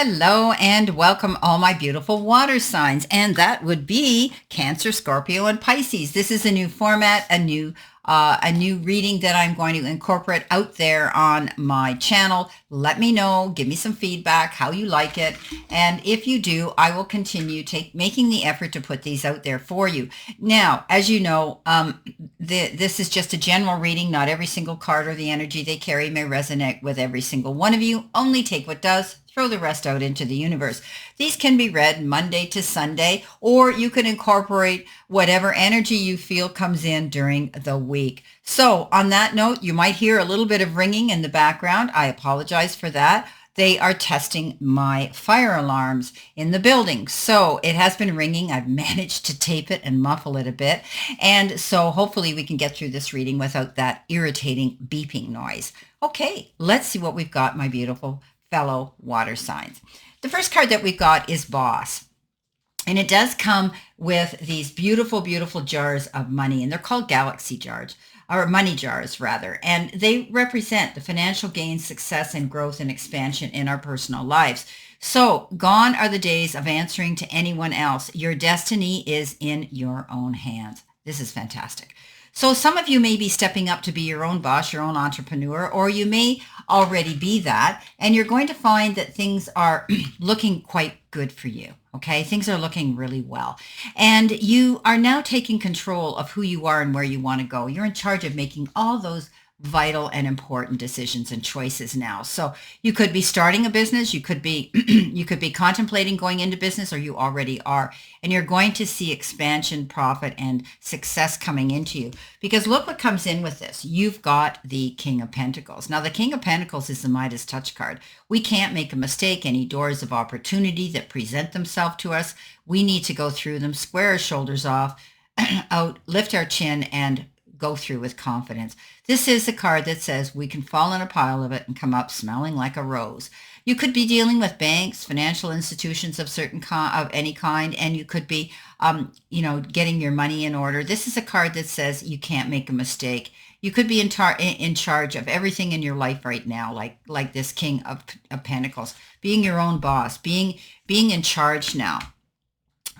Hello and welcome all my beautiful water signs. And that would be Cancer, Scorpio, and Pisces. This is a new format, a new reading that I'm going to incorporate out there on my channel. Let me know, give me some feedback, how you like it. And if you do, I will continue making the effort to put these out there for you. Now, as you know, this is just a general reading. Not every single card or the energy they carry may resonate with every single one of you. Only take what does. Throw the rest out into the universe. These can be read Monday to Sunday, or you can incorporate whatever energy you feel comes in during the week. So on that note, you might hear a little bit of ringing in the background. I apologize for that. They are testing my fire alarms in the building. So it has been ringing. I've managed to tape it and muffle it a bit. And so hopefully we can get through this reading without that irritating beeping noise. Okay, let's see what we've got, my beautiful fellow water signs. The first card that we've got is Boss. And it does come with these beautiful, beautiful jars of money. And they're called galaxy jars, or money jars rather. And they represent the financial gain, success, and growth and expansion in our personal lives. So gone are the days of answering to anyone else. Your destiny is in your own hands. This is fantastic. So some of you may be stepping up to be your own boss, your own entrepreneur, or you may already be that, and you're going to find that things are looking quite good for you. Okay, things are looking really well. And you are now taking control of who you are and where you want to go. You're in charge of making all those vital and important decisions and choices now. So you could be starting a business, you could be you could be contemplating going into business, or you already are, and you're going to see expansion, profit, and success coming into you. Because look what comes in with this. You've got the King of Pentacles. Now the King of Pentacles is the Midas touch card. We can't make a mistake. Any doors of opportunity that present themselves to us, we need to go through them, square our shoulders off, out, lift our chin, and go through with confidence. This is a card that says we can fall in a pile of it and come up smelling like a rose. You could be dealing with banks, financial institutions of of any kind, and you could be, getting your money in order. This is a card that says you can't make a mistake. You could be in charge of everything in your life right now, like this King of Pentacles, being your own boss, being in charge now.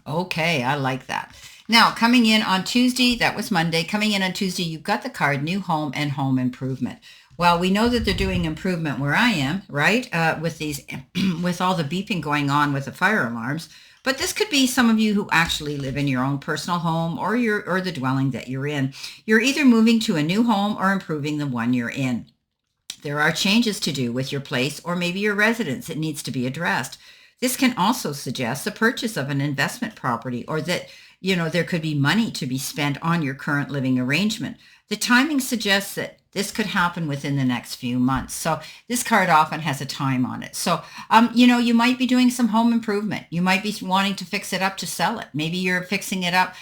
Okay, I like that. Now, coming in on Tuesday, that was Monday. Coming in on Tuesday, you've got the card New Home and Home Improvement. Well, we know that they're doing improvement where I am, right? With with all the beeping going on with the fire alarms. But this could be some of you who actually live in your own personal home or the dwelling that you're in. You're either moving to a new home or improving the one you're in. There are changes to do with your place or maybe your residence. It needs to be addressed. This can also suggest the purchase of an investment property, or that there could be money to be spent on your current living arrangement. The timing suggests that this could happen within the next few months. So this card often has a time on it. So, you might be doing some home improvement. You might be wanting to fix it up to sell it. Maybe you're fixing it up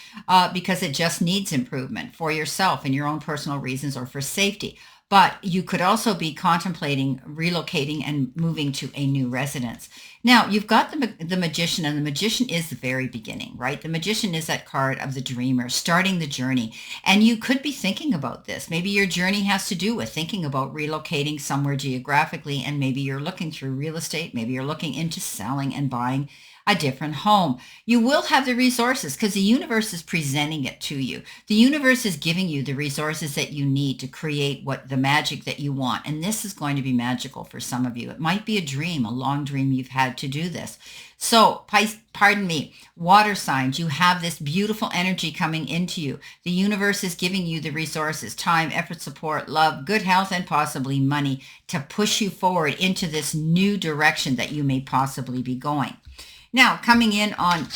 because it just needs improvement for yourself and your own personal reasons or for safety. But you could also be contemplating relocating and moving to a new residence. Now, you've got the Magician, and the Magician is the very beginning, right? The Magician is that card of the dreamer, starting the journey. And you could be thinking about this. Maybe your journey has to do with thinking about relocating somewhere geographically, and maybe you're looking through real estate. Maybe you're looking into selling and buying a different home. You will have the resources because the universe is presenting it to you. The universe is giving you the resources that you need to create the magic that you want. And this is going to be magical for some of you. It might be a dream, a long dream you've had to do this. So, pardon me, water signs, you have this beautiful energy coming into you. The universe is giving you the resources, time, effort, support, love, good health, and possibly money to push you forward into this new direction that you may possibly be going. Now, coming in on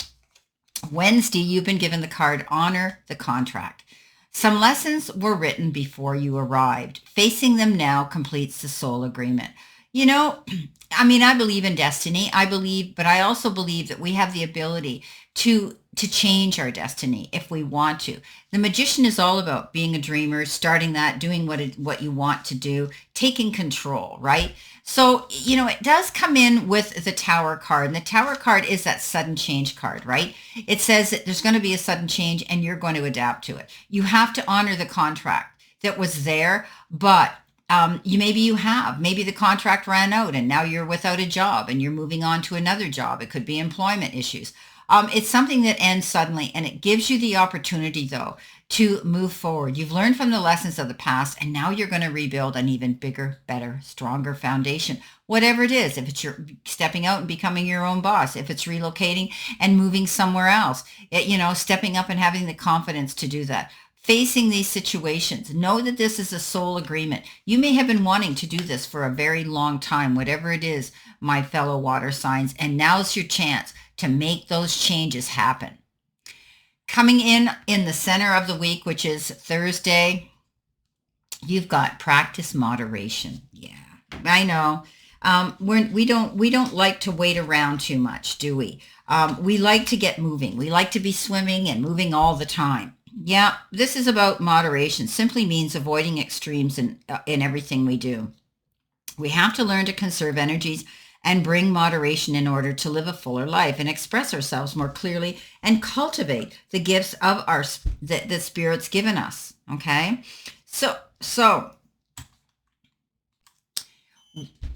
Wednesday, you've been given the card Honor the Contract. Some lessons were written before you arrived. Facing them now completes the soul agreement. I believe in destiny. But I also believe that we have the ability to change our destiny if we want to. The Magician is all about being a dreamer, starting that, doing what you want to do, taking control, right? So, it does come in with the Tower card. And the Tower card is that sudden change card, right? It says that there's going to be a sudden change and you're going to adapt to it. You have to honor the contract that was there, but Maybe the contract ran out and now you're without a job and you're moving on to another job. It could be employment issues. It's something that ends suddenly, and it gives you the opportunity, though, to move forward. You've learned from the lessons of the past, and now you're going to rebuild an even bigger, better, stronger foundation. Whatever it is, if it's your stepping out and becoming your own boss, if it's relocating and moving somewhere else, stepping up and having the confidence to do that. Facing these situations, know that this is a soul agreement. You may have been wanting to do this for a very long time, whatever it is, my fellow water signs, and now's your chance to make those changes happen. Coming in the center of the week, which is Thursday, you've got practice moderation. Yeah, I know. We don't like to wait around too much, do we? We like to get moving. We like to be swimming and moving all the time. Yeah, this is about moderation. Simply means avoiding extremes in everything we do. We have to learn to conserve energies and bring moderation in order to live a fuller life and express ourselves more clearly and cultivate the gifts of the Spirit's given us. Okay, so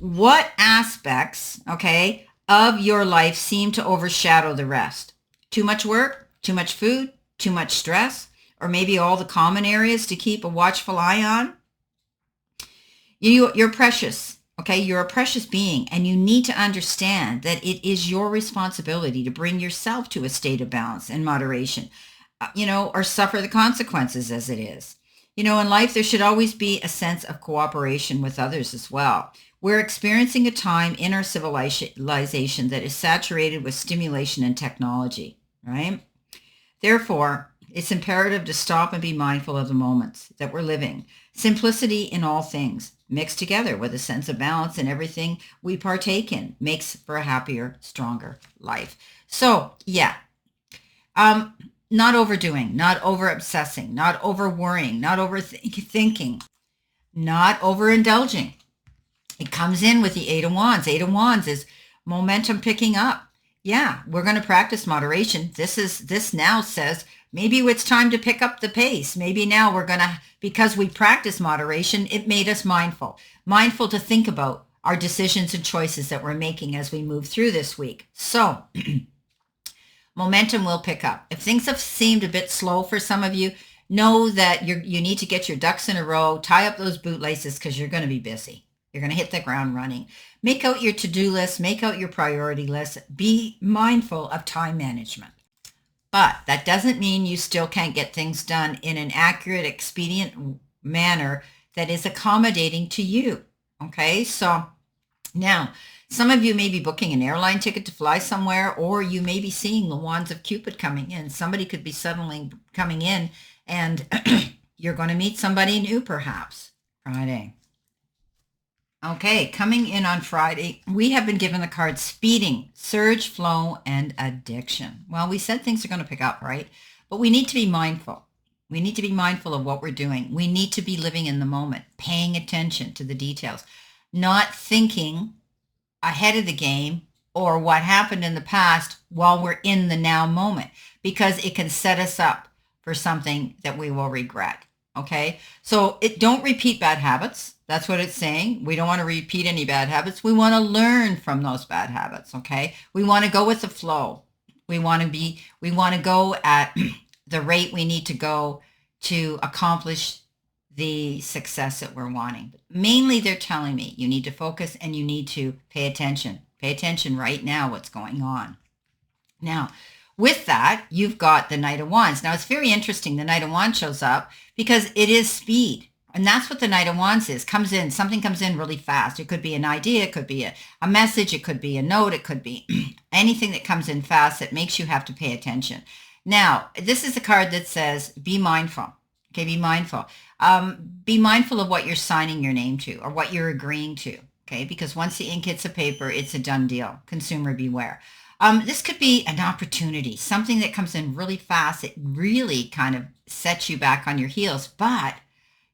what aspects, okay, of your life seem to overshadow the rest? Too much work, too much food, too much stress, or maybe all the common areas to keep a watchful eye on? You're precious. Okay, you're a precious being, and you need to understand that it is your responsibility to bring yourself to a state of balance and moderation, or suffer the consequences as it is. In life, there should always be a sense of cooperation with others as well. We're experiencing a time in our civilization that is saturated with stimulation and technology, right? Therefore, it's imperative to stop and be mindful of the moments that we're living. Simplicity in all things, mixed together with a sense of balance in everything we partake in, makes for a happier, stronger life. So, yeah, not overdoing, not over-obsessing, not over-worrying, not overthinking, not overindulging. It comes in with the Eight of Wands. Eight of Wands is momentum picking up. Yeah, we're going to practice moderation. This now says maybe it's time to pick up the pace. Maybe now we're going to, because we practice moderation, it made us mindful to think about our decisions and choices that we're making as we move through this week. So momentum will pick up. If things have seemed a bit slow for some of you, know that you need to get your ducks in a row, tie up those bootlaces because you're going to be busy. You're going to hit the ground running. Make out your to-do list, make out your priority list, be mindful of time management. But that doesn't mean you still can't get things done in an accurate, expedient manner that is accommodating to you. Okay, so now some of you may be booking an airline ticket to fly somewhere, or you may be seeing the Wands of Cupid coming in. Somebody could be suddenly coming in and you're going to meet somebody new perhaps. Friday. Okay, coming in on Friday, we have been given the card speeding, surge, flow, and addiction. Well, we said things are going to pick up, right? But we need to be mindful. We need to be mindful of what we're doing. We need to be living in the moment, paying attention to the details, not thinking ahead of the game or what happened in the past while we're in the now moment, because it can set us up for something that we will regret. Okay, so don't repeat bad habits. That's what it's saying. We don't want to repeat any bad habits. We want to learn from those bad habits. Okay, we want to go with the flow. We want to go at the rate we need to go to accomplish the success that we're wanting. But mainly, they're telling me you need to focus and you need to pay attention. Pay attention right now what's going on. Now, with that, you've got the Knight of Wands. Now, it's very interesting. The Knight of Wands shows up because it is speed. And that's what the Knight of Wands is. Something comes in really fast. It could be an idea. It could be a message. It could be a note. It could be anything that comes in fast that makes you have to pay attention. Now, this is a card that says, be mindful. Okay, be mindful. Be mindful of what you're signing your name to or what you're agreeing to. Okay, because once the ink hits the paper, it's a done deal. Consumer beware. This could be an opportunity, something that comes in really fast. It really kind of sets you back on your heels, but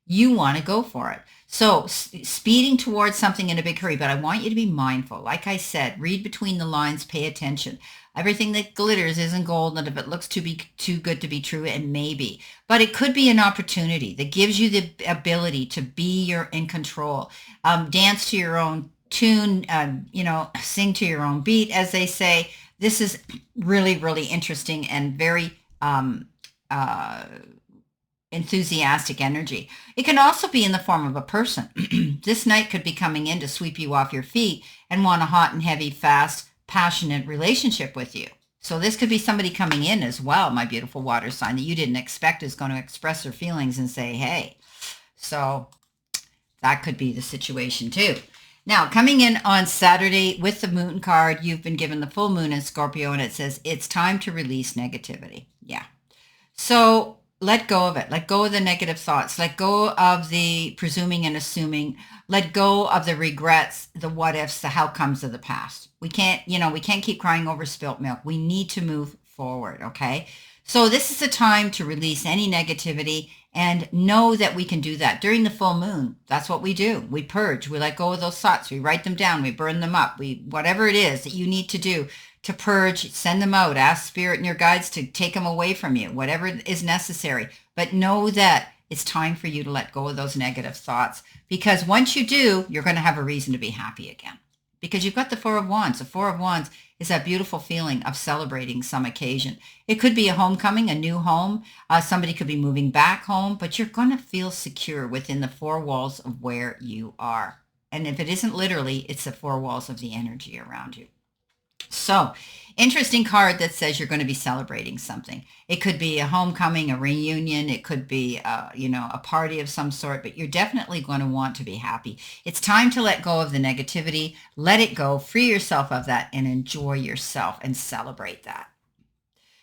you want to go for it. So speeding towards something in a big hurry, but I want you to be mindful. Like I said, read between the lines, pay attention. Everything that glitters isn't gold, and if it looks too good to be true, it may be. But it could be an opportunity that gives you the ability to be in control. Dance to your own tune, sing to your own beat, as they say. This is really, really interesting and very enthusiastic energy. It can also be in the form of a person. This night could be coming in to sweep you off your feet and want a hot and heavy, fast, passionate relationship with you. So this could be somebody coming in as well, my beautiful water sign, that you didn't expect is going to express their feelings and say, hey. So that could be the situation too. Now, coming in on Saturday with the moon card, you've been given the full moon in Scorpio, and it says it's time to release negativity. Yeah. So let go of it. Let go of the negative thoughts. Let go of the presuming and assuming. Let go of the regrets, the what ifs, the how comes of the past. We can't keep crying over spilt milk. We need to move forward, okay? So this is a time to release any negativity and know that we can do that during the full moon. That's what we do. We purge. We let go of those thoughts. We write them down. We burn them up. Whatever it is that you need to do to purge, send them out. Ask spirit and your guides to take them away from you, whatever is necessary. But know that it's time for you to let go of those negative thoughts, because once you do, you're going to have a reason to be happy again. Because you've got the Four of Wands. The Four of Wands is that beautiful feeling of celebrating some occasion. It could be a homecoming, a new home. Somebody could be moving back home, but you're going to feel secure within the four walls of where you are. And if it isn't literally, it's the four walls of the energy around you. So, interesting card that says you're going to be celebrating something. It could be a homecoming, a reunion. It could be, a party of some sort, but you're definitely going to want to be happy. It's time to let go of the negativity. Let it go. Free yourself of that and enjoy yourself and celebrate that.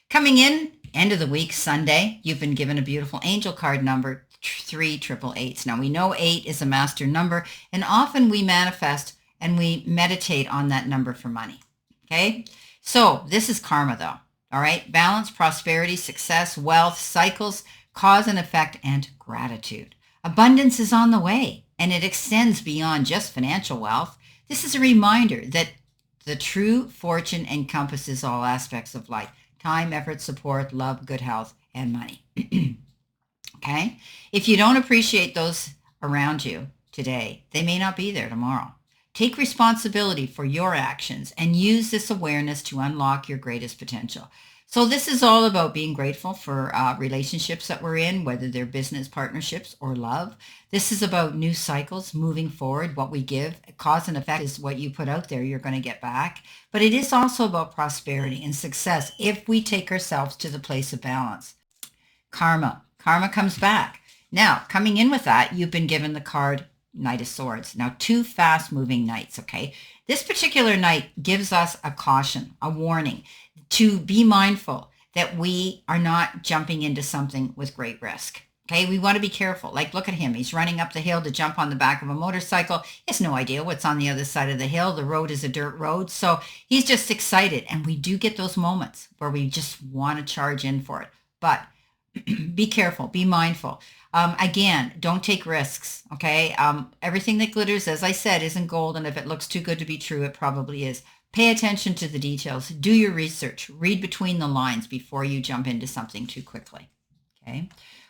Coming in, end of the week, Sunday, you've been given a beautiful angel card number 388. Now, we know 8 is a master number, and often we manifest and we meditate on that number for money. Okay, so this is karma though. All right, balance, prosperity, success, wealth, cycles, cause and effect, and gratitude. Abundance is on the way, and it extends beyond just financial wealth. This is a reminder that the true fortune encompasses all aspects of life: time, effort, support, love, good health, and money. Okay, if you don't appreciate those around you today, they may not be there tomorrow. Take responsibility for your actions and use this awareness to unlock your greatest potential. So this is all about being grateful for relationships that we're in, whether they're business partnerships or love. This is about new cycles, moving forward, what we give. Cause and effect is what you put out there, you're going to get back. But it is also about prosperity and success if we take ourselves to the place of balance. Karma. Karma comes back. Now, coming in with that, you've been given the card Knight of Swords. Now, 2 fast-moving knights, okay? This particular knight gives us a caution, a warning, to be mindful that we are not jumping into something with great risk, okay? We want to be careful. Like, look at him. He's running up the hill to jump on the back of a motorcycle. He has no idea what's on the other side of the hill. The road is a dirt road, so he's just excited, and we do get those moments where we just want to charge in for it. But be careful, be mindful. Again, don't take risks, okay? Everything that glitters, as I said, isn't gold, and if it looks too good to be true, it probably is. Pay attention to the details. Do your research. Read between the lines before you jump into something too quickly, okay?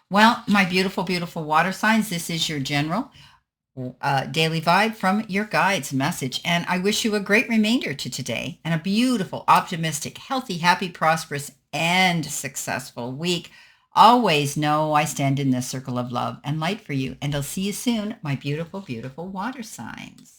Well, my beautiful, beautiful water signs, this is your general daily vibe from your guides message, and I wish you a great remainder to today and a beautiful, optimistic, healthy, happy, prosperous, and successful week. Always know I stand in this circle of love and light for you, and I'll see you soon, my beautiful, beautiful water signs.